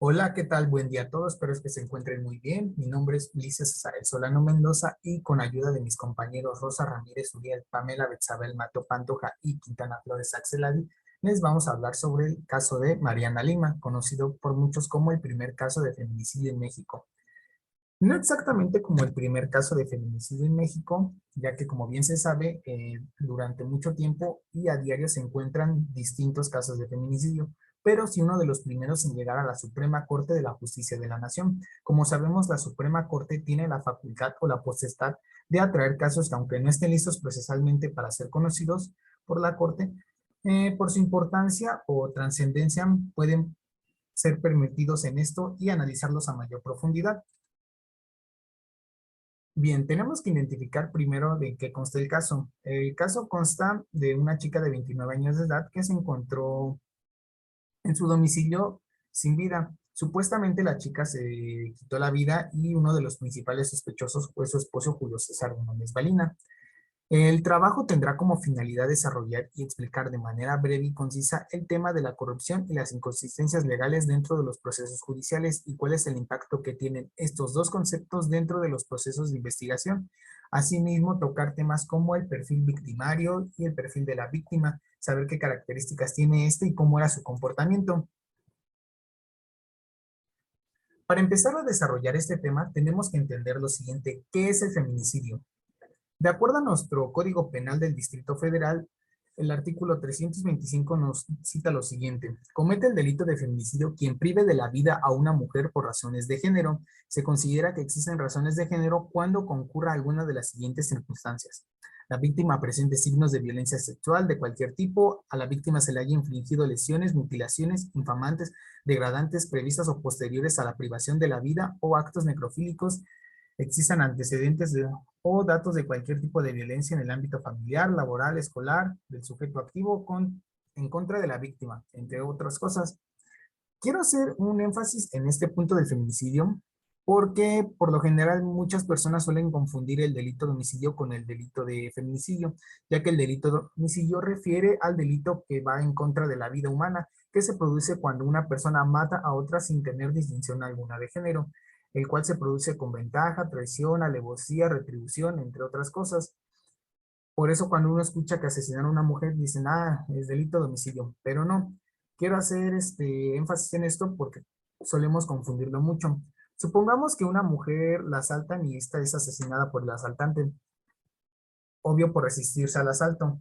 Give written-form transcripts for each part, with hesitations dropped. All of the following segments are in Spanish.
Hola, ¿qué tal? Buen día a todos, espero que se encuentren muy bien. Mi nombre es Ulises Cesarel Solano Mendoza y con ayuda de mis compañeros Rosa Ramírez Uriel, Pamela Betzabel Mato Pantoja y Quintana Flores Axeladi, les vamos a hablar sobre el caso de Mariana Lima, conocido por muchos como el primer caso de feminicidio en México. No exactamente como el primer caso de feminicidio en México, ya que como bien se sabe, durante mucho tiempo y a diario se encuentran distintos casos de feminicidio, pero sí uno de los primeros en llegar a la Suprema Corte de la Justicia de la Nación. Como sabemos, la Suprema Corte tiene la facultad o la potestad de atraer casos que aunque no estén listos procesalmente para ser conocidos por la Corte, por su importancia o trascendencia pueden ser permitidos en esto y analizarlos a mayor profundidad. Bien, tenemos que identificar primero de qué consta el caso. El caso consta de una chica de 29 años de edad que se encontró en su domicilio sin vida. Supuestamente la chica se quitó la vida y uno de los principales sospechosos fue su esposo Julio César Gómez Balina. El trabajo tendrá como finalidad desarrollar y explicar de manera breve y concisa el tema de la corrupción y las inconsistencias legales dentro de los procesos judiciales y cuál es el impacto que tienen estos dos conceptos dentro de los procesos de investigación. Asimismo, tocar temas como el perfil victimario y el perfil de la víctima, saber qué características tiene este y cómo era su comportamiento. Para empezar a desarrollar este tema, tenemos que entender lo siguiente: ¿qué es el feminicidio? De acuerdo a nuestro Código Penal del Distrito Federal, el artículo 325 nos cita lo siguiente: comete el delito de feminicidio quien prive de la vida a una mujer por razones de género. Se considera que existen razones de género cuando concurra alguna de las siguientes circunstancias: la víctima presente signos de violencia sexual de cualquier tipo, a la víctima se le haya infligido lesiones, mutilaciones, infamantes, degradantes previstas o posteriores a la privación de la vida o actos necrofílicos, existan antecedentes o datos de cualquier tipo de violencia en el ámbito familiar, laboral, escolar, del sujeto activo en contra de la víctima, entre otras cosas. Quiero hacer un énfasis en este punto del feminicidio porque por lo general muchas personas suelen confundir el delito de homicidio con el delito de feminicidio, ya que el delito de homicidio refiere al delito que va en contra de la vida humana, que se produce cuando una persona mata a otra sin tener distinción alguna de género, el cual se produce con ventaja, traición, alevosía, retribución, entre otras cosas. Por eso cuando uno escucha que asesinaron a una mujer, dicen, ah, es delito de homicidio, pero no. Quiero hacer este énfasis en esto porque solemos confundirlo mucho. Supongamos que una mujer la asaltan y esta es asesinada por el asaltante, obvio por resistirse al asalto.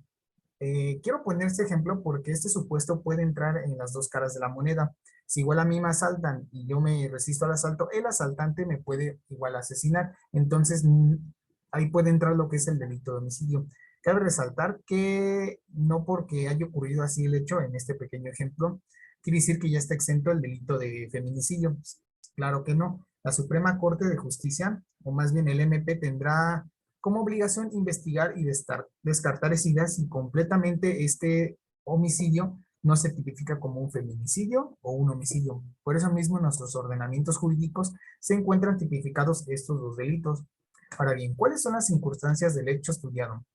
Quiero poner este ejemplo porque este supuesto puede entrar en las dos caras de la moneda. Si igual a mí me asaltan y yo me resisto al asalto, el asaltante me puede igual asesinar. Entonces, ahí puede entrar lo que es el delito de homicidio. Cabe resaltar que no porque haya ocurrido así el hecho en este pequeño ejemplo, quiere decir que ya está exento el delito de feminicidio. Claro que no. La Suprema Corte de Justicia, o más bien el MP, tendrá como obligación investigar y descartar esa idea si completamente este homicidio no se tipifica como un feminicidio o un homicidio. Por eso mismo en nuestros ordenamientos jurídicos se encuentran tipificados estos dos delitos. Ahora bien, ¿cuáles son las circunstancias del hecho estudiado?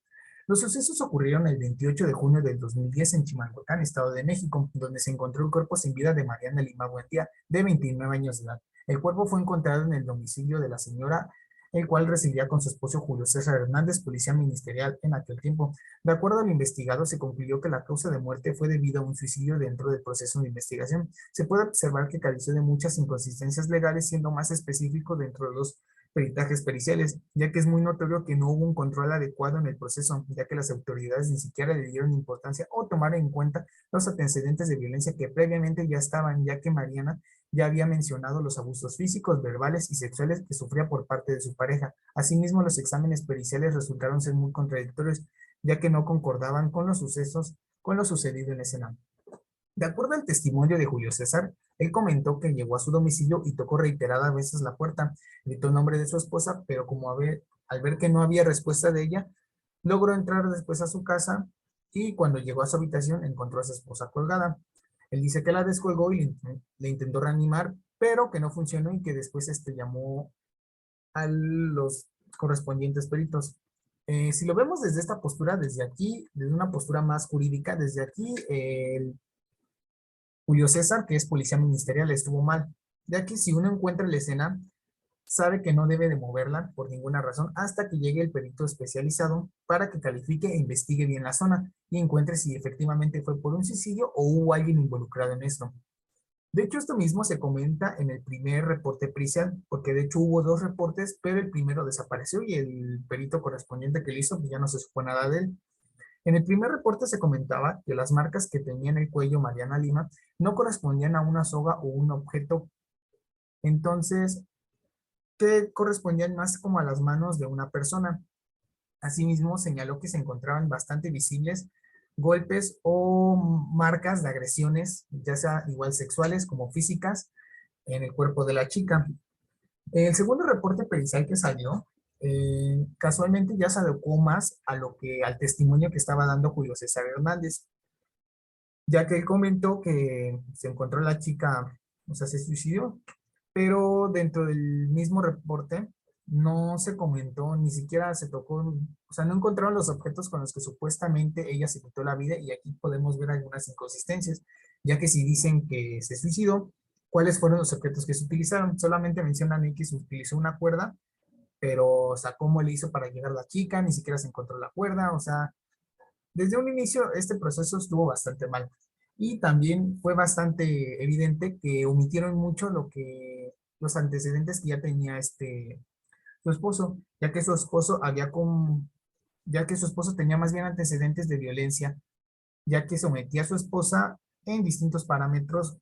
Los sucesos ocurrieron el 28 de junio del 2010 en Chimalhuacán, Estado de México, donde se encontró el cuerpo sin vida de Mariana Lima Buendía, de 29 años de edad. El cuerpo fue encontrado en el domicilio de la señora, el cual residía con su esposo Julio César Hernández, policía ministerial en aquel tiempo. De acuerdo al investigado, se concluyó que la causa de muerte fue debido a un suicidio dentro del proceso de investigación. Se puede observar que careció de muchas inconsistencias legales, siendo más específico dentro de los peritajes periciales, ya que es muy notorio que no hubo un control adecuado en el proceso, ya que las autoridades ni siquiera le dieron importancia o tomaron en cuenta los antecedentes de violencia que previamente ya estaban, ya que Mariana ya había mencionado los abusos físicos, verbales y sexuales que sufría por parte de su pareja. Asimismo, los exámenes periciales resultaron ser muy contradictorios, ya que no concordaban con los sucesos, con lo sucedido en escena. De acuerdo al testimonio de Julio César, él comentó que llegó a su domicilio y tocó reiteradas veces la puerta, gritó el nombre de su esposa, pero al ver que no había respuesta de ella, logró entrar después a su casa y cuando llegó a su habitación encontró a su esposa colgada. Él dice que la descolgó y le intentó reanimar, pero que no funcionó y que después llamó a los correspondientes peritos. Si lo vemos desde esta postura, desde aquí, desde una postura más jurídica, desde aquí, Julio César, que es policía ministerial, estuvo mal, ya que si uno encuentra la escena, sabe que no debe de moverla por ninguna razón hasta que llegue el perito especializado para que califique e investigue bien la zona y encuentre si efectivamente fue por un suicidio o hubo alguien involucrado en esto. De hecho, esto mismo se comenta en el primer reporte pericial, porque de hecho hubo dos reportes, pero el primero desapareció y el perito correspondiente que lo hizo pues ya no se supo nada de él. En el primer reporte se comentaba que las marcas que tenía en el cuello Mariana Lima no correspondían a una soga o un objeto, entonces, que correspondían más como a las manos de una persona. Asimismo, señaló que se encontraban bastante visibles golpes o marcas de agresiones, ya sea igual sexuales como físicas, en el cuerpo de la chica. El segundo reporte pericial que salió, casualmente ya se adecuó más a al testimonio que estaba dando Julio César Hernández, ya que él comentó que se encontró la chica, o sea, se suicidó, pero dentro del mismo reporte no se comentó, ni siquiera se tocó, o sea, no encontraron los objetos con los que supuestamente ella se quitó la vida y aquí podemos ver algunas inconsistencias, ya que si dicen que se suicidó, ¿cuáles fueron los objetos que se utilizaron? Solamente mencionan que se utilizó una cuerda, pero, o sea, ¿cómo le hizo para llegar la chica? Ni siquiera se encontró la cuerda, o sea, desde un inicio, este proceso estuvo bastante mal y también fue bastante evidente que omitieron mucho los antecedentes que ya tenía su esposo, ya que su esposo tenía más bien antecedentes de violencia, ya que sometía a su esposa en distintos parámetros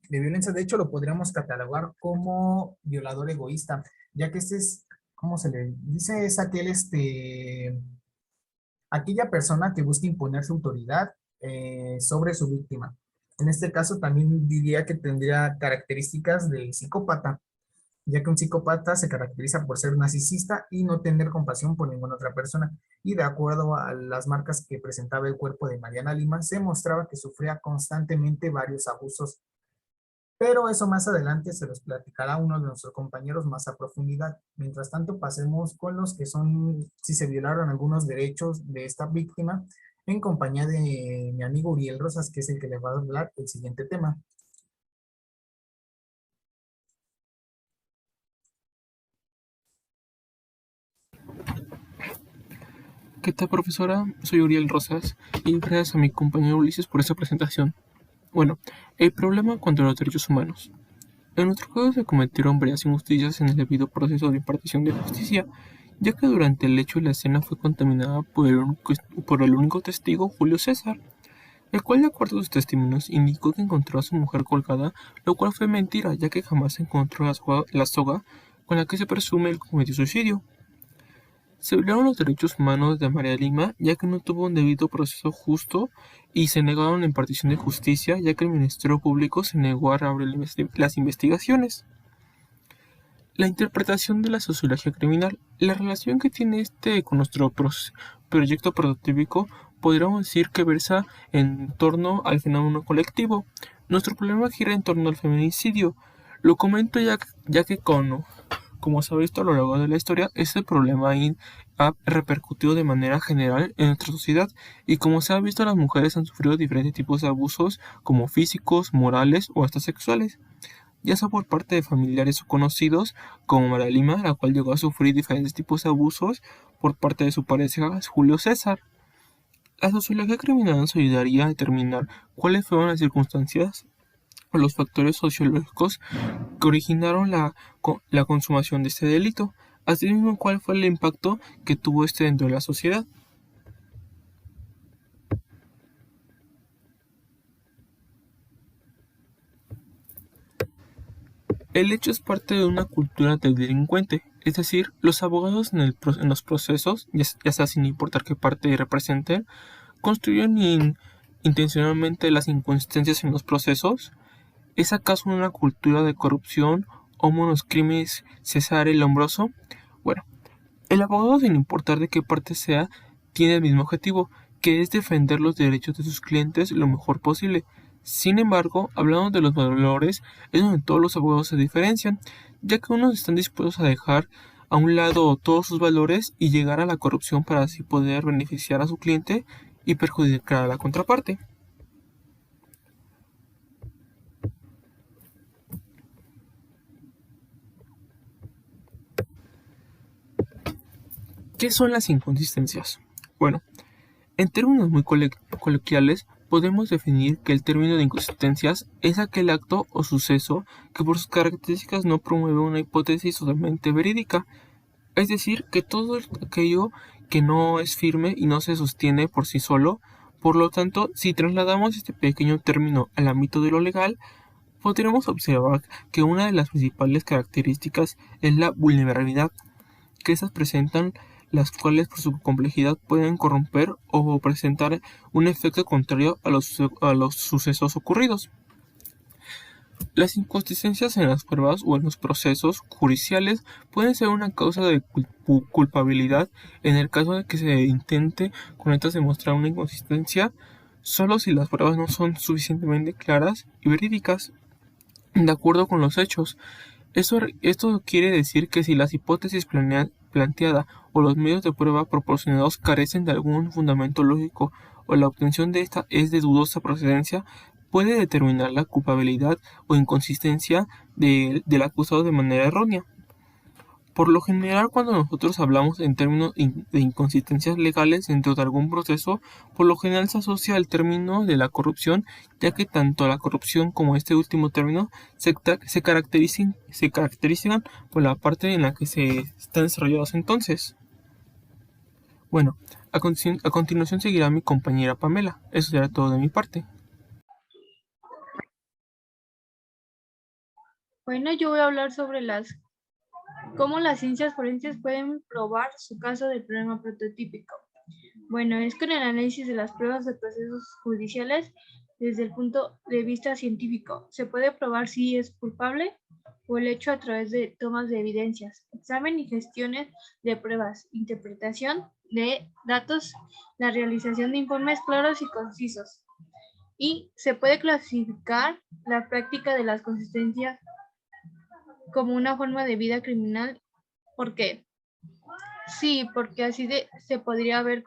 de violencia. De hecho, lo podríamos catalogar como violador egoísta, ya que este es, ¿cómo se le dice? Es aquella persona que busca imponer su autoridad sobre su víctima. En este caso también diría que tendría características de psicópata, ya que un psicópata se caracteriza por ser narcisista y no tener compasión por ninguna otra persona. Y de acuerdo a las marcas que presentaba el cuerpo de Mariana Lima, se mostraba que sufría constantemente varios abusos, pero eso más adelante se los platicará uno de nuestros compañeros más a profundidad. Mientras tanto, pasemos con los que son, si se violaron algunos derechos de esta víctima, en compañía de mi amigo Uriel Rosas, que es el que le va a hablar el siguiente tema. ¿Qué tal, profesora? Soy Uriel Rosas y gracias a mi compañero Ulises por esta presentación. Bueno, el problema contra los derechos humanos. En nuestro caso se cometieron varias injusticias en el debido proceso de impartición de justicia, ya que durante el hecho la escena fue contaminada por el único testigo, Julio César, el cual de acuerdo a sus testimonios indicó que encontró a su mujer colgada, lo cual fue mentira, ya que jamás encontró la soga con la que se presume él cometió suicidio. Se violaron los derechos humanos de María Lima, ya que no tuvo un debido proceso justo, y se negaron la impartición de justicia, ya que el Ministerio Público se negó a reabrir las investigaciones. La interpretación de la sociología criminal. La relación que tiene este con nuestro proyecto prototípico podríamos decir que versa en torno al fenómeno colectivo. Nuestro problema gira en torno al feminicidio. Lo comento ya que como se ha visto a lo largo de la historia, este problema ha repercutido de manera general en nuestra sociedad y como se ha visto, las mujeres han sufrido diferentes tipos de abusos como físicos, morales o hasta sexuales, ya sea por parte de familiares o conocidos, como María Lima, la cual llegó a sufrir diferentes tipos de abusos por parte de su pareja Julio César. La sociología criminal nos ayudaría a determinar cuáles fueron las circunstancias o los factores sociológicos que originaron la consumación de este delito, asimismo cuál fue el impacto que tuvo este dentro de la sociedad. El hecho es parte de una cultura del delincuente, es decir, los abogados en los procesos, ya sea sin importar qué parte representen, construyen intencionalmente las inconsistencias en los procesos. ¿Es acaso una cultura de corrupción o unos crímenes cesar el hombroso? Bueno, el abogado, sin importar de qué parte sea, tiene el mismo objetivo, que es defender los derechos de sus clientes lo mejor posible. Sin embargo, hablando de los valores, es donde todos los abogados se diferencian, ya que unos están dispuestos a dejar a un lado todos sus valores y llegar a la corrupción para así poder beneficiar a su cliente y perjudicar a la contraparte. ¿Qué son las inconsistencias? Bueno, en términos muy coloquiales, podemos definir que el término de inconsistencias es aquel acto o suceso que por sus características no promueve una hipótesis totalmente verídica, es decir, que todo aquello que no es firme y no se sostiene por sí solo. Por lo tanto, si trasladamos este pequeño término al ámbito de lo legal, podremos observar que una de las principales características es la vulnerabilidad que estas presentan, las cuales por su complejidad pueden corromper o presentar un efecto contrario a los sucesos ocurridos. Las inconsistencias en las pruebas o en los procesos judiciales pueden ser una causa de culpabilidad en el caso de que se intente con estas demostrar una inconsistencia, solo si las pruebas no son suficientemente claras y verídicas de acuerdo con los hechos. Esto quiere decir que si las hipótesis planteada o los medios de prueba proporcionados carecen de algún fundamento lógico o la obtención de esta es de dudosa procedencia, puede determinar la culpabilidad o inconsistencia del acusado de manera errónea. Por lo general, cuando nosotros hablamos en términos de inconsistencias legales dentro de algún proceso, por lo general se asocia al término de la corrupción, ya que tanto la corrupción como este último término se caracterizan por la parte en la que se están desarrollados entonces. Bueno, a continuación seguirá mi compañera Pamela. Eso será todo de mi parte. Bueno, yo voy a hablar sobre cómo las ciencias forenses pueden probar su caso del problema prototípico. Bueno, es con el análisis de las pruebas de procesos judiciales desde el punto de vista científico. Se puede probar si es culpable o el hecho a través de tomas de evidencias, examen y gestiones de pruebas, interpretación de datos, la realización de informes claros y concisos. Y se puede clasificar la práctica de las consistencias como una forma de vida criminal. ¿Por qué? Sí, porque así se podría ver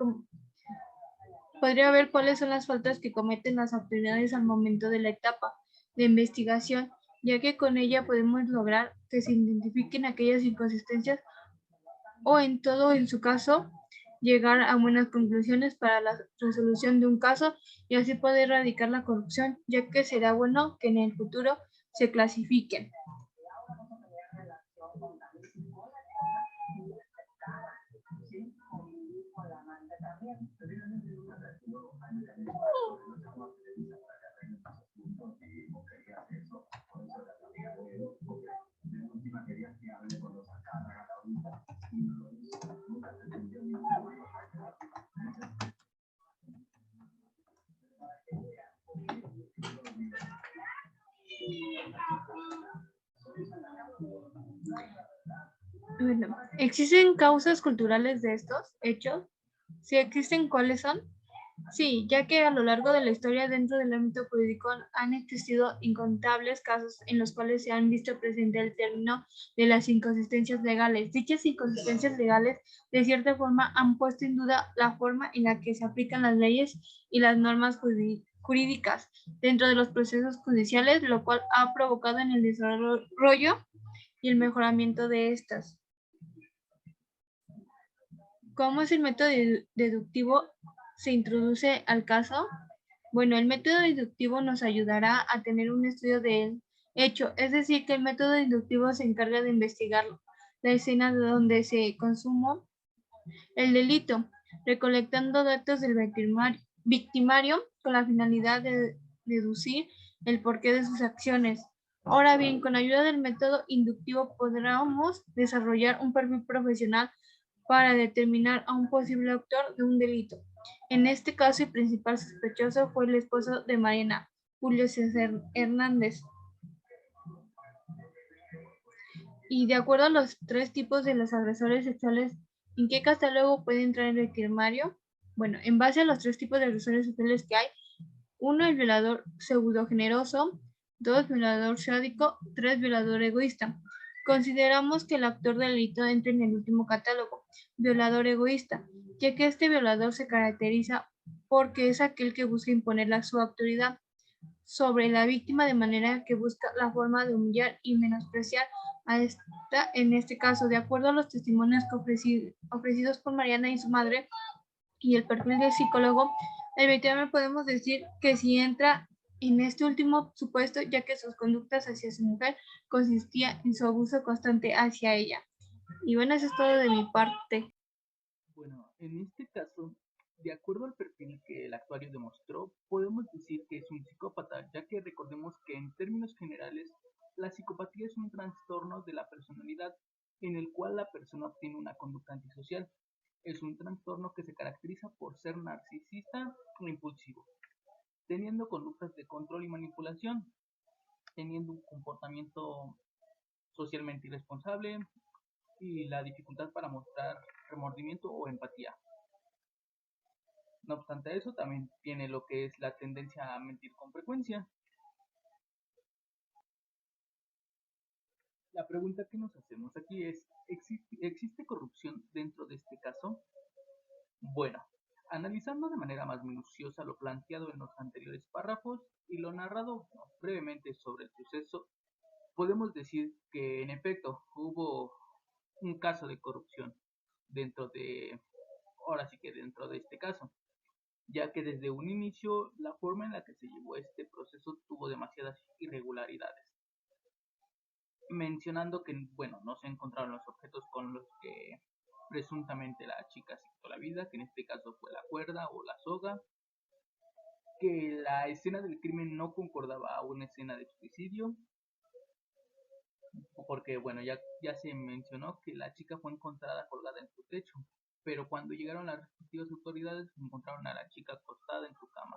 cuáles son las faltas que cometen las autoridades al momento de la etapa de investigación, ya que con ella podemos lograr que se identifiquen aquellas inconsistencias o en su caso, llegar a buenas conclusiones para la resolución de un caso y así poder erradicar la corrupción, ya que será bueno que en el futuro se clasifiquen. Bueno, ¿existen causas culturales de estos hechos? Si existen, ¿cuáles son? Sí, ya que a lo largo de la historia dentro del ámbito jurídico han existido incontables casos en los cuales se han visto presente el término de las inconsistencias legales. Dichas inconsistencias legales de cierta forma han puesto en duda la forma en la que se aplican las leyes y las normas jurídicas dentro de los procesos judiciales, lo cual ha provocado en el desarrollo y el mejoramiento de estas. ¿Cómo es el método deductivo se introduce al caso? Bueno, el método deductivo nos ayudará a tener un estudio del hecho, es decir, que el método deductivo se encarga de investigar la escena de donde se consumó el delito, recolectando datos del victimario con la finalidad de deducir el porqué de sus acciones. Ahora bien, con ayuda del método inductivo podremos desarrollar un perfil profesional para determinar a un posible autor de un delito. En este caso, el principal sospechoso fue el esposo de Mariana, Julio César Hernández. Y de acuerdo a los tres tipos de los agresores sexuales, ¿en qué catálogo puede entrar el victimario? Bueno, en base a los tres tipos de agresores sexuales que hay, 1, el violador pseudogeneroso, 2, violador sádico, 3, violador egoísta. Consideramos que el actor del delito entra en el último catálogo, violador egoísta, ya que este violador se caracteriza porque es aquel que busca imponer su autoridad sobre la víctima de manera que busca la forma de humillar y menospreciar en este caso, de acuerdo a los testimonios ofrecidos por Mariana y su madre y el perfil del psicólogo, efectivamente podemos decir que sí entra en este último supuesto, ya que sus conductas hacia su mujer consistía en su abuso constante hacia ella. Y bueno, eso es todo de mi parte. Bueno, en este caso, de acuerdo al perfil que el actuario demostró, podemos decir que es un psicópata, ya que recordemos que en términos generales, la psicopatía es un trastorno de la personalidad en el cual la persona obtiene una conducta antisocial. Es un trastorno que se caracteriza por ser narcisista o impulsivo, teniendo conductas de control y manipulación, teniendo un comportamiento socialmente irresponsable y la dificultad para mostrar remordimiento o empatía. No obstante eso, también tiene lo que es la tendencia a mentir con frecuencia. La pregunta que nos hacemos aquí es, ¿existe corrupción dentro de este caso? Bueno, analizando de manera más minuciosa lo planteado en los anteriores párrafos y lo narrado brevemente sobre el suceso, podemos decir que en efecto hubo un caso de corrupción dentro de, ahora sí que dentro de este caso, ya que desde un inicio la forma en la que se llevó este proceso tuvo demasiadas irregularidades, mencionando que, bueno, no se encontraron los objetos con los que presuntamente la chica se quitó la vida, que en este caso fue la cuerda o la soga, que la escena del crimen no concordaba a una escena de suicidio, porque bueno, ya se mencionó que la chica fue encontrada colgada en su techo, pero cuando llegaron las respectivas autoridades encontraron a la chica acostada en su cama,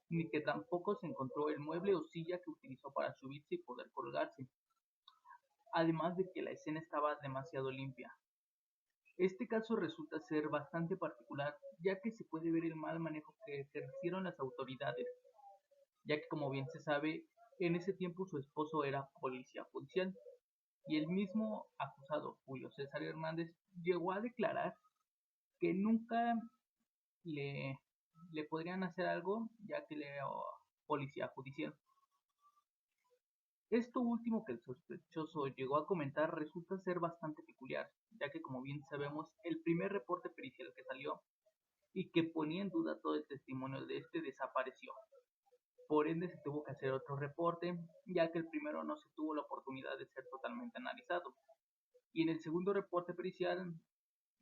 ni que tampoco se encontró el mueble o silla que utilizó para subirse y poder colgarse, además de que la escena estaba demasiado limpia. Este caso resulta ser bastante particular, ya que se puede ver el mal manejo que ejercieron las autoridades, ya que como bien se sabe, en ese tiempo su esposo era policía judicial, y el mismo acusado, Julio César Hernández, llegó a declarar que nunca le, le podrían hacer algo, ya que le era policía judicial. Esto último que el sospechoso llegó a comentar resulta ser bastante peculiar, ya que como bien sabemos, el primer reporte pericial que salió y que ponía en duda todo el testimonio de este desapareció. Por ende se tuvo que hacer otro reporte, ya que el primero no se tuvo la oportunidad de ser totalmente analizado. Y en el segundo reporte pericial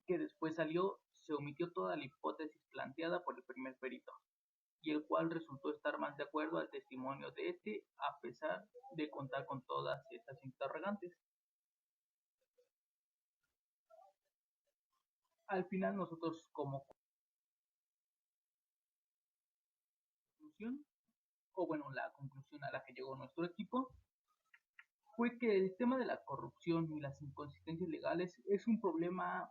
que después salió, se omitió toda la hipótesis planteada por el primer perito, y el cual resultó estar más de acuerdo al testimonio de este a pesar de contar con todas estas interrogantes. Al final nosotros como conclusión, o bueno, la conclusión a la que llegó nuestro equipo, fue que el tema de la corrupción y las inconsistencias legales es un problema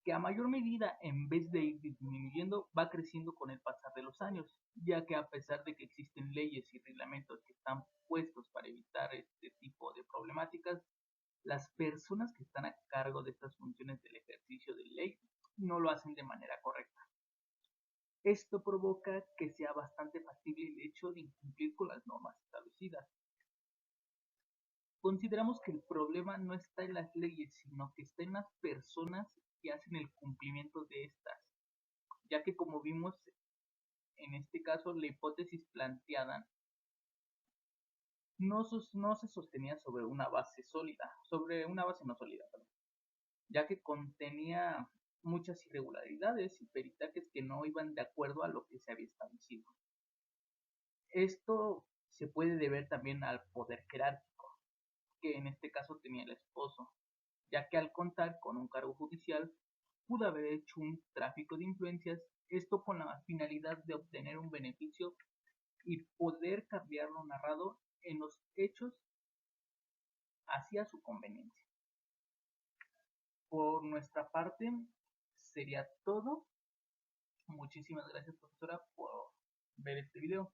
que a mayor medida, en vez de ir disminuyendo, va creciendo con el pasar de los años, ya que a pesar de que existen leyes y reglamentos que están puestos para evitar este tipo de problemáticas, las personas que están a cargo de estas funciones del ejercicio de ley no lo hacen de manera correcta. Esto provoca que sea bastante factible el hecho de incumplir con las normas establecidas. Consideramos que el problema no está en las leyes, sino que está en las personas que hacen el cumplimiento de estas, ya que como vimos en este caso la hipótesis planteada no se sostenía sobre una base sólida, sobre una base no sólida, perdón, ya que contenía muchas irregularidades y peritajes que no iban de acuerdo a lo que se había establecido. Esto se puede deber también al poder jerárquico, que en este caso tenía el esposo, ya que al contar con un cargo judicial pudo haber hecho un tráfico de influencias, esto con la finalidad de obtener un beneficio y poder cambiar lo narrado en los hechos hacia su conveniencia. Por nuestra parte sería todo. Muchísimas gracias, profesora, por ver este video.